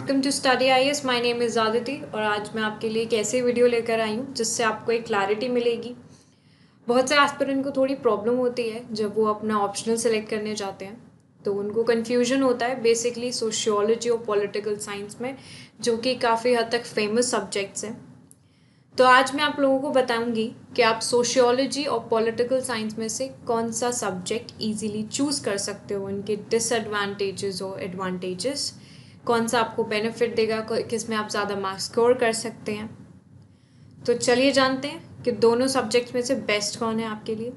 Welcome to study IAS. My name is Aditi और आज मैं आपके लिए एक ऐसी वीडियो लेकर आई हूँ जिससे आपको एक क्लैरिटी मिलेगी। बहुत से एस्पिरेंट को थोड़ी प्रॉब्लम होती है जब वो अपना ऑप्शनल सेलेक्ट करने जाते हैं, तो उनको कन्फ्यूजन होता है बेसिकली सोशियोलॉजी और पॉलिटिकल साइंस में, जो कि काफ़ी हद तक फेमस सब्जेक्ट्स हैं। तो आज मैं आप लोगों को बताऊंगी कि आप सोशियोलॉजी और पॉलिटिकल साइंस में से कौन सा सब्जेक्ट इजीली चूज़ कर सकते हो, उनके डिसएडवांटेजेस और एडवांटेजेस, कौन सा आपको बेनिफिट देगा, किस में आप ज़्यादा मार्क्स स्कोर कर सकते हैं। तो चलिए जानते हैं कि दोनों सब्जेक्ट्स में से बेस्ट कौन है आपके लिए।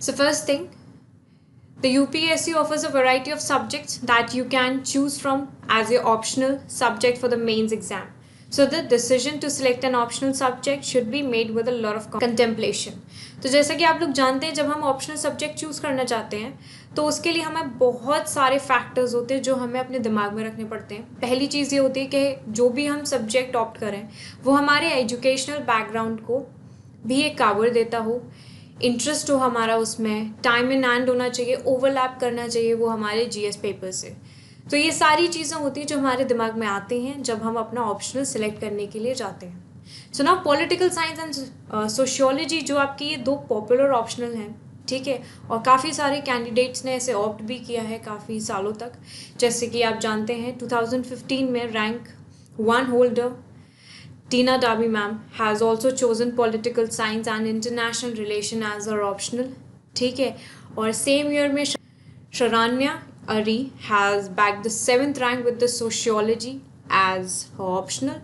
So first thing, the UPSC offers a variety of subjects that you can choose from as your optional subject for the mains exam. So the decision to select an optional subject should be made with a lot of contemplation. तो जैसा कि आप लोग जानते हैं, जब हम optional subject choose करना चाहते हैं तो उसके लिए हमें बहुत सारे फैक्टर्स होते हैं जो हमें अपने दिमाग में रखने पड़ते हैं। पहली चीज़ ये होती है कि जो भी हम सब्जेक्ट ऑप्ट करें वो हमारे एजुकेशनल बैकग्राउंड को भी एक कावर देता हो, इंटरेस्ट हो हमारा उसमें, टाइम इन हैंड होना चाहिए, ओवरलैप करना चाहिए वो हमारे जीएस पेपर से। तो ये सारी चीज़ें होती हैं जो हमारे दिमाग में आती हैं जब हम अपना ऑप्शनल सेलेक्ट करने के लिए जाते हैं। So now political science and sociology जो आपकी ये दो पॉपुलर ऑप्शनल हैं, ठीक है, और काफ़ी सारे कैंडिडेट्स ने ऐसे ऑप्ट भी किया है काफ़ी सालों तक। जैसे कि आप जानते हैं 2015 में rank 1 holder Tina Darby ma'am has also chosen political science and international relation as her optional, ठीक है। और सेम ईयर में शरण्या अरी has bagged the 7th rank with the sociology as her optional.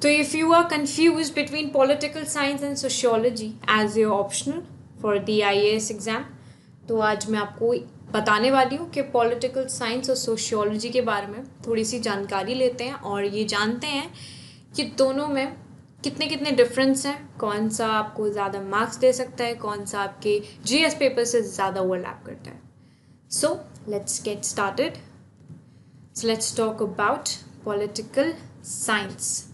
So if you are confused between political science and sociology as your optional for the IAS exam, तो आज मैं आपको बताने वाली हूँ कि पॉलिटिकल साइंस और सोशियोलॉजी के बारे में थोड़ी सी जानकारी लेते हैं और ये जानते हैं कि दोनों में कितने कितने डिफरेंस हैं, कौन सा आपको ज़्यादा मार्क्स दे सकता है, कौन सा आपके जीएस पेपर से ज़्यादा ओवरलैप करता है। So let's get started. So let's talk about political science.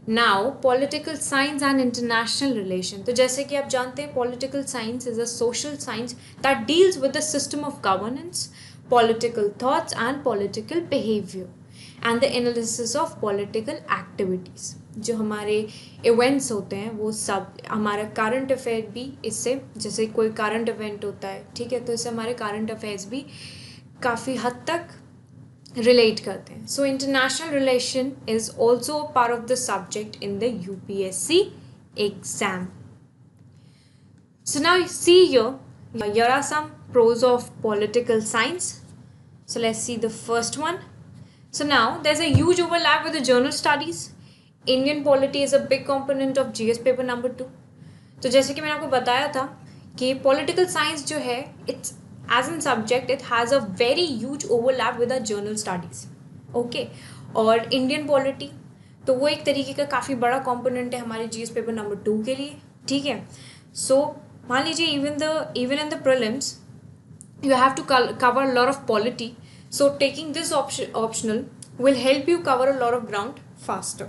Now political science and international relation. तो जैसे कि आप जानते हैं, political science is a social science that deals with the system of governance, political thoughts and political behaviour and the analysis of political activities. जो हमारे events होते हैं वो सब, हमारा करंट अफेयर भी इससे, जैसे कोई करंट इवेंट होता है, ठीक है, तो इससे हमारे करंट अफेयर्स भी काफ़ी हद तक रिलेट करते हैं। So international relation is also part of the subject in the UPSC exam. So now see here are some pros of political science. So let's see the first one. So now there's a huge overlap with the journal studies. Indian polity is a big component of GS paper number 2. तो जैसे कि मैंने आपको बताया था कि political science जो है, it's as in subject it has a very huge overlap with the journal studies. Okay, और Indian polity तो वो एक तरीके का काफ़ी बड़ा component है हमारे GS paper number 2 के लिए, ठीक है। So मान लीजिए even in the prelims you have to cover a lot of polity. So taking this optional will help you cover a lot of ground faster.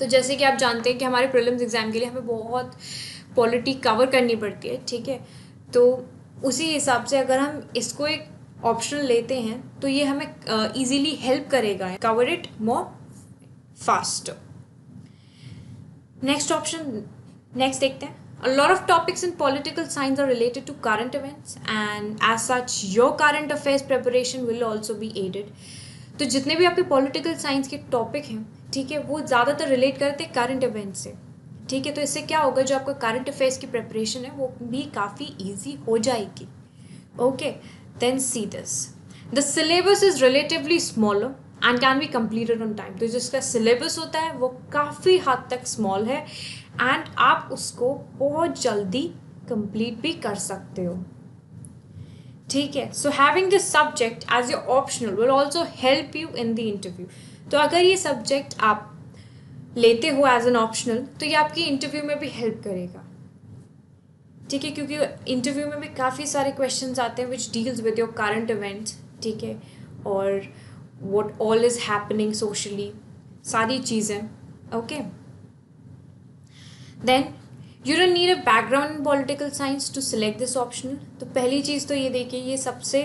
तो जैसे कि आप जानते हैं कि हमारे प्रीलिम्स एग्ज़ाम के लिए हमें बहुत पॉलिटी कवर करनी पड़ती है, ठीक है। तो उसी हिसाब से अगर हम इसको एक ऑप्शनल लेते हैं तो ये हमें इजीली हेल्प करेगा cover it more faster. Next देखते हैं। A lot of topics in political science are related to current events and as such your current affairs preparation will also be aided. तो जितने भी आपके पॉलिटिकल साइंस के topic हैं, ठीक है, वो ज़्यादातर रिलेट करते हैं करंट इवेंट से, ठीक है। तो इससे क्या होगा, जो आपका करंट अफेयर्स की प्रिपरेशन है वो भी काफ़ी ईजी हो जाएगी। Okay, then see this, the syllabus is relatively smaller and can be completed on time. तो जिसका सिलेबस होता है वो काफ़ी हद तक स्मॉल है एंड आप उसको बहुत जल्दी कंप्लीट भी कर सकते हो, ठीक है। So having this subject as your optional will also help you in the interview. तो अगर ये सब्जेक्ट आप लेते हो एज एन ऑप्शनल तो ये आपकी इंटरव्यू में भी हेल्प करेगा, ठीक है, क्योंकि इंटरव्यू में भी काफ़ी सारे क्वेश्चंस आते हैं which deals with your current events, ठीक है, और what all is happening socially, सारी चीज़ें। Okay, then you don't need a background in political science to select this optional. तो पहली चीज़ तो ये देखिए, ये सबसे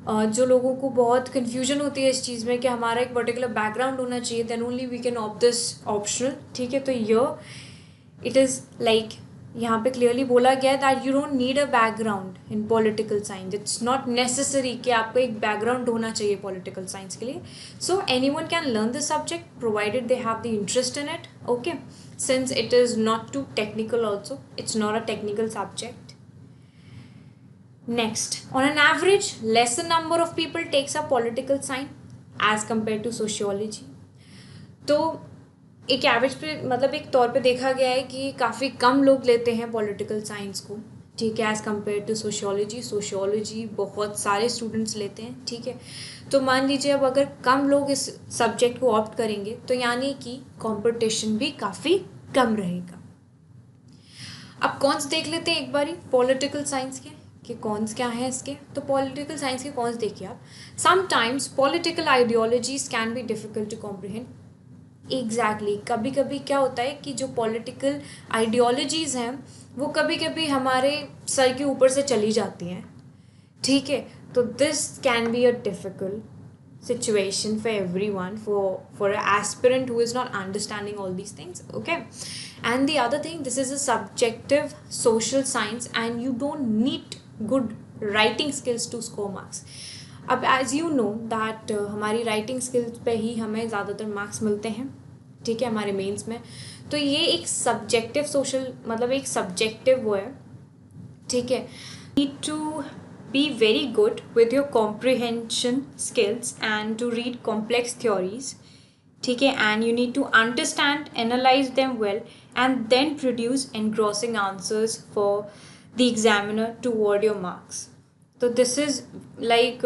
जो लोगों को बहुत कन्फ्यूजन होती है इस चीज़ में कि हमारा एक पर्टिकुलर बैकग्राउंड होना चाहिए, then only we can opt this optional, ठीक है। तो ये इट इज़ लाइक यहाँ पे क्लियरली बोला गया है that you don't need a background in political science, it's not necessary कि आपको एक बैकग्राउंड होना चाहिए पॉलिटिकल साइंस के लिए। So any one can learn this subject provided they have the interest in it, okay, since it is not too technical also, it's not a technical subject. Next, on an average, lesser number of people takes up political science as compared to sociology. तो एक average पे मतलब एक तौर पे देखा गया है कि काफ़ी कम लोग लेते हैं पॉलिटिकल साइंस को, ठीक है, as compare to sociology. Sociology बहुत सारे स्टूडेंट्स लेते हैं, ठीक है। तो मान लीजिए अब अगर कम लोग इस सब्जेक्ट को ऑप्ट करेंगे तो यानी कि कंपटीशन भी काफ़ी कम रहेगा। अब कौन्स देख लेते हैं एक बारी पॉलिटिकल साइंस के कि कौन्स क्या है इसके। तो पॉलिटिकल साइंस के कौन्स देखिए आप। Sometimes political ideologies can be difficult to comprehend. Exactly, कभी कभी क्या होता है कि जो पॉलिटिकल आइडियोलॉजीज़ हैं वो कभी कभी हमारे सर के ऊपर से चली जाती हैं, ठीक है। तो this can be a difficult situation for everyone, for an aspirant who is not understanding all these things, okay. And the other thing, this is a subjective social science and you don't need good writing skills to score marks. अब as you know that हमारी writing skills पे ही हमें ज़्यादातर marks मिलते हैं, ठीक है, हमारे मेंस में। तो ये एक subjective social मतलब एक subjective वो है, ठीक है। need to be very good with your comprehension skills and to read complex theories, ठीक है, and you need to understand, analyze them well and then produce engrossing answers for the examiner toward your marks. तो this is like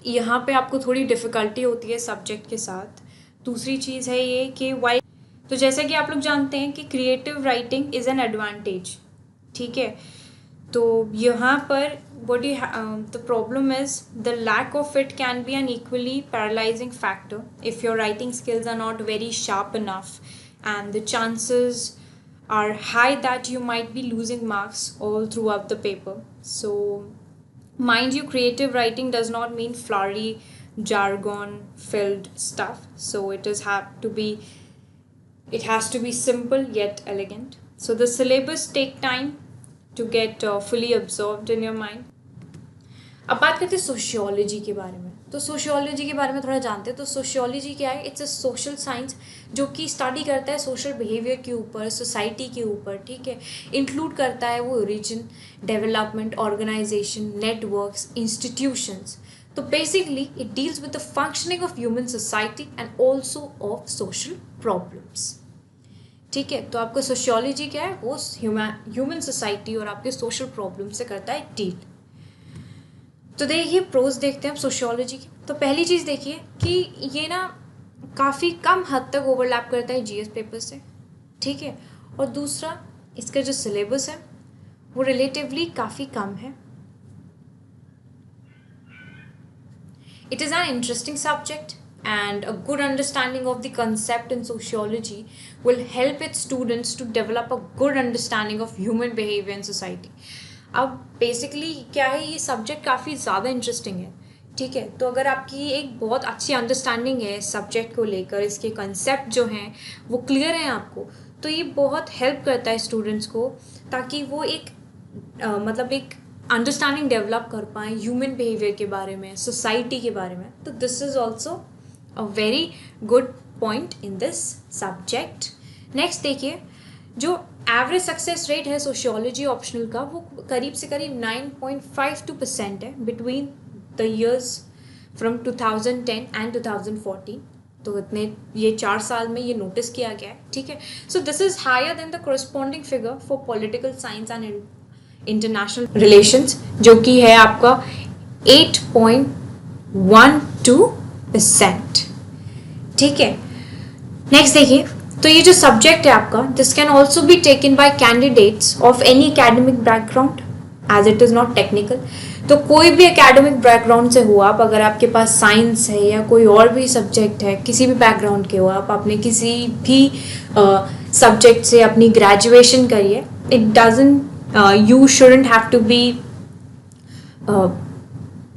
यहाँ पे आपको थोड़ी difficulty होती है subject के साथ। दूसरी चीज़ है ये कि वाई, तो जैसा कि आप लोग जानते हैं कि creative writing is an advantage, ठीक है। तो यहाँ पर what you the problem is the lack of it can be an equally paralyzing factor if your writing skills are not very sharp enough, and the chances are high that you might be losing marks all throughout the paper. So mind you, creative writing does not mean flowery jargon filled stuff, so it has to be simple yet elegant. So the syllabus take time to get fully absorbed in your mind. अब बात करते हैं sociology के बारे में। तो sociology के बारे में थोड़ा जानते हैं। तो सोशियोलॉजी क्या है? इट्स अ सोशल साइंस जो कि स्टडी करता है सोशल बिहेवियर के ऊपर, सोसाइटी के ऊपर, ठीक है। इंक्लूड करता है वो region, development, organisation, networks, institutions. तो basically it deals with the functioning of human society and also of social problems, ठीक है। तो आपका सोशियोलॉजी क्या है? वो ह्यूमन सोसाइटी और आपके सोशल प्रॉब्लम से करता है डील। तो देखिए प्रोज देखते हैं अब सोशियोलॉजी की। तो पहली चीज़ देखिए कि ये ना काफ़ी कम हद तक ओवरलैप करता है जीएस पेपर से, ठीक है। और दूसरा, इसका जो सिलेबस है वो रिलेटिवली काफ़ी कम है। It is an interesting subject and a good understanding of the concept in sociology will help its students to develop a good understanding of human behavior in society. अब बेसिकली क्या है, ये subject काफ़ी ज़्यादा interesting है, ठीक है। तो अगर आपकी एक बहुत अच्छी अंडरस्टैंडिंग है सब्जेक्ट को लेकर, इसके कंसेप्ट जो हैं वो क्लियर हैं आपको, तो ये बहुत हेल्प करता है स्टूडेंट्स को ताकि वो एक मतलब एक अंडरस्टैंडिंग डेवलप कर पाएँ ह्यूमन बिहेवियर के बारे में, सोसाइटी के बारे में। तो this is also a very good point in this subject. Next देखिए, जो एवरेज सक्सेस रेट है सोशियोलॉजी ऑप्शनल का वो करीब से करीब 9.52% है between the years from 2010 and 2014। तो इतने ये 4 साल में ये नोटिस किया गया है, ठीक है। So this is higher than the corresponding figure for political science and international relations, जो कि है आपका 8.12%, ठीक है। नेक्स्ट देखिए, तो ये जो सब्जेक्ट है आपका, this can also be taken by candidates of any academic background as it is not technical. तो कोई भी एकेडमिक बैकग्राउंड से हो आप, अगर आपके पास साइंस है या कोई और भी सब्जेक्ट है, किसी भी बैकग्राउंड के हो आप, आपने किसी भी सब्जेक्ट से अपनी ग्रेजुएशन करी है, it doesn't, you shouldn't have to be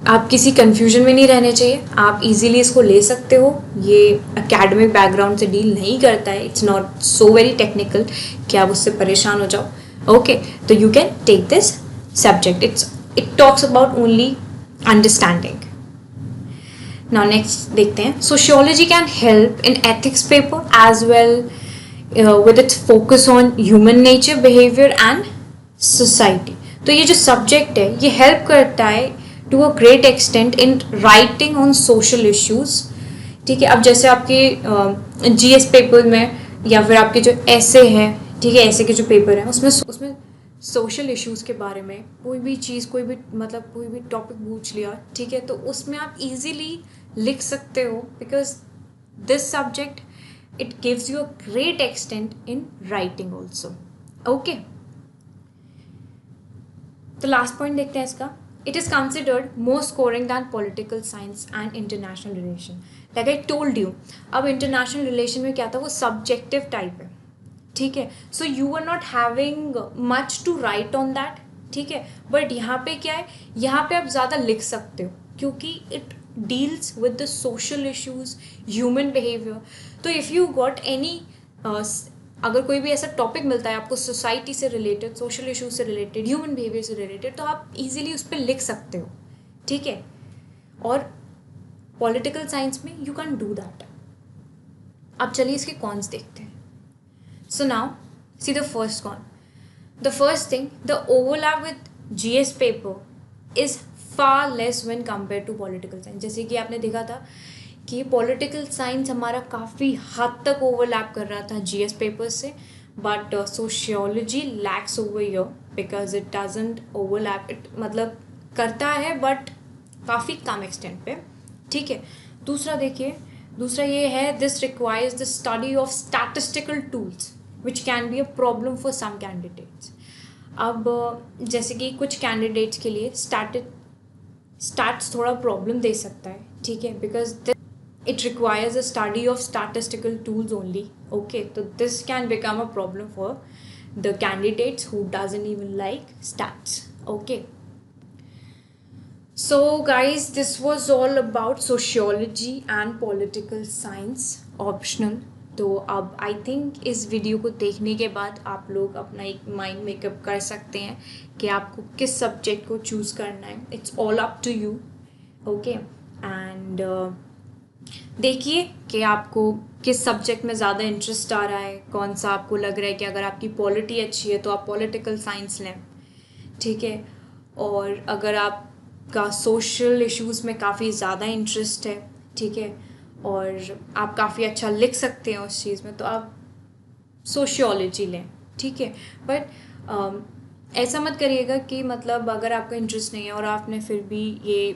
आप किसी कंफ्यूजन में नहीं रहने चाहिए, आप इजीली इसको ले सकते हो। ये एकेडमिक बैकग्राउंड से डील नहीं करता है, it's not so very technical कि आप उससे परेशान हो जाओ। ओके, तो you can take this subject, it talks about only understanding. Now next देखते हैं, sociology can help in ethics paper as well with its focus on human nature, behaviour and society. तो ये जो सब्जेक्ट है ये help करता है to a great extent in writing on social issues. ठीक है, अब जैसे आपके जीएस पेपर में या फिर आपके जो ऐसे हैं, ठीक है, ऐसे के जो पेपर हैं उसमें सोशल इश्यूज के बारे में कोई भी चीज़, कोई भी मतलब कोई भी टॉपिक पूछ लिया, ठीक है, तो उसमें आप इजीली लिख सकते हो, because this subject it gives you a great extent in writing also. Okay, तो लास्ट पॉइंट देखते हैं इसका, it is considered more scoring than political science and international relation. Like I told you, अब international relation में क्या था, वो subjective type है, ठीक है, so you are not having much to write on that, ठीक है, बट यहाँ पे क्या है, यहाँ पे आप ज़्यादा लिख सकते हो क्योंकि it deals with the social issues, human behavior. तो इफ़ यू गॉट एनी, अगर कोई भी ऐसा टॉपिक मिलता है आपको सोसाइटी से रिलेटेड, सोशल इश्यूज से रिलेटेड, ह्यूमन बिहेवियर से रिलेटेड, तो आप इजीली उस पर लिख सकते हो, ठीक है, और पॉलिटिकल साइंस में यू कैन डू दैट। अब चलिए इसके कॉन्स देखते हैं। So now see the first con. The first thing, the overlap with GS paper is far less when compare to political science. जैसे कि आपने देखा था कि पॉलिटिकल साइंस हमारा काफ़ी हद तक ओवरलैप कर रहा था जीएस पेपर से, but sociology lacks over here because it doesn't overlap, it मतलब करता है बट काफ़ी कम एक्सटेंट पे, ठीक है। दूसरा देखिए, दूसरा ये है, this requires the study of statistical tools which can be a problem for some candidates. अब जैसे कि कुछ कैंडिडेट्स के लिए स्टैट्स थोड़ा प्रॉब्लम दे सकता है, ठीक है, because it requires a study of statistical tools only. Okay, so this can become a problem for the candidates who doesn't even like stats. Okay, so guys, this was all about sociology and political science optional. तो अब I think इस video को देखने के बाद आप लोग अपना एक माइंड मेकअप कर सकते हैं कि आपको किस सब्जेक्ट को चूज़ करना है। It's all up to you. Okay, and देखिए कि आपको किस सब्जेक्ट में ज़्यादा इंटरेस्ट आ रहा है, कौन सा आपको लग रहा है कि अगर आपकी पॉलिटी अच्छी है तो आप पॉलिटिकल साइंस लें, ठीक है, और अगर आपका सोशल इश्यूज़ में काफ़ी ज़्यादा इंटरेस्ट है, ठीक है, और आप काफ़ी अच्छा लिख सकते हैं उस चीज़ में, तो आप सोशियोलॉजी लें, ठीक है। बट ऐसा मत करिएगा कि मतलब अगर आपका इंटरेस्ट नहीं है और आपने फिर भी ये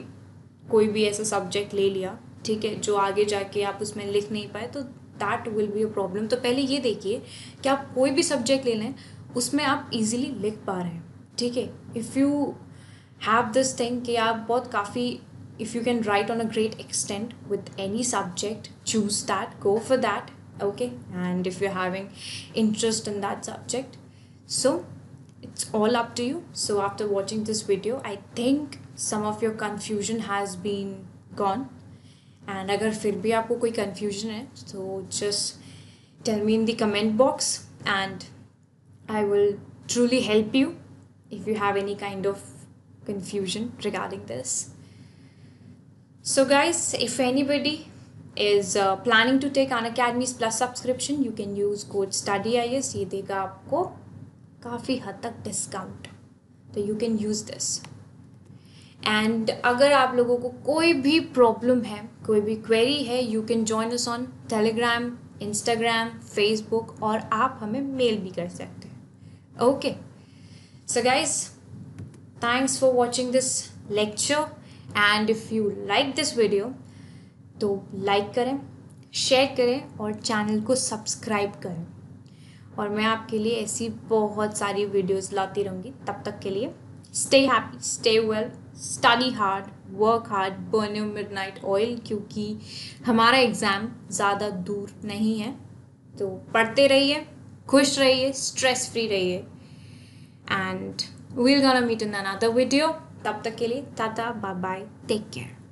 कोई भी ऐसा सब्जेक्ट ले लिया, ठीक है, जो आगे जाके आप उसमें लिख नहीं पाए, तो that will be a problem. तो पहले ये देखिए कि आप कोई भी सब्जेक्ट ले लें उसमें आप इजीली लिख पा रहे हैं, ठीक है। If you have this thing कि आप बहुत काफ़ी, if you can write on a great extent with any subject, choose that, go for that, okay, and if you're having interest in that subject, so it's all up to you. So after watching this video, I think some of your confusion has been gone, and अगर फिर भी आपको कोई confusion है so just tell me in the comment box and I will truly help you if you have any kind of confusion regarding this. So guys, if anybody is planning to take Unacademy Plus subscription, you can use code STUDYIS. ये देगा आपको काफ़ी हद तक discount, तो you can use this. And अगर आप लोगों को कोई भी प्रॉब्लम है, कोई भी क्वेरी है, you can join us on Telegram, Instagram, Facebook, और आप हमें मेल भी कर सकते हैं। Okay, so guys, thanks for watching this lecture, and if you like this video तो लाइक करें, शेयर करें और चैनल को सब्सक्राइब करें, और मैं आपके लिए ऐसी बहुत सारी वीडियोस लाती रहूँगी। तब तक के लिए stay happy, stay well, study hard, work hard, burn your midnight oil, क्योंकि हमारा एग्ज़ाम ज़्यादा दूर नहीं है। तो पढ़ते रहिए, खुश रहिए, स्ट्रेस फ्री रहिए, and we're gonna meet in another video. तब तक के लिए tata, bye bye, take care.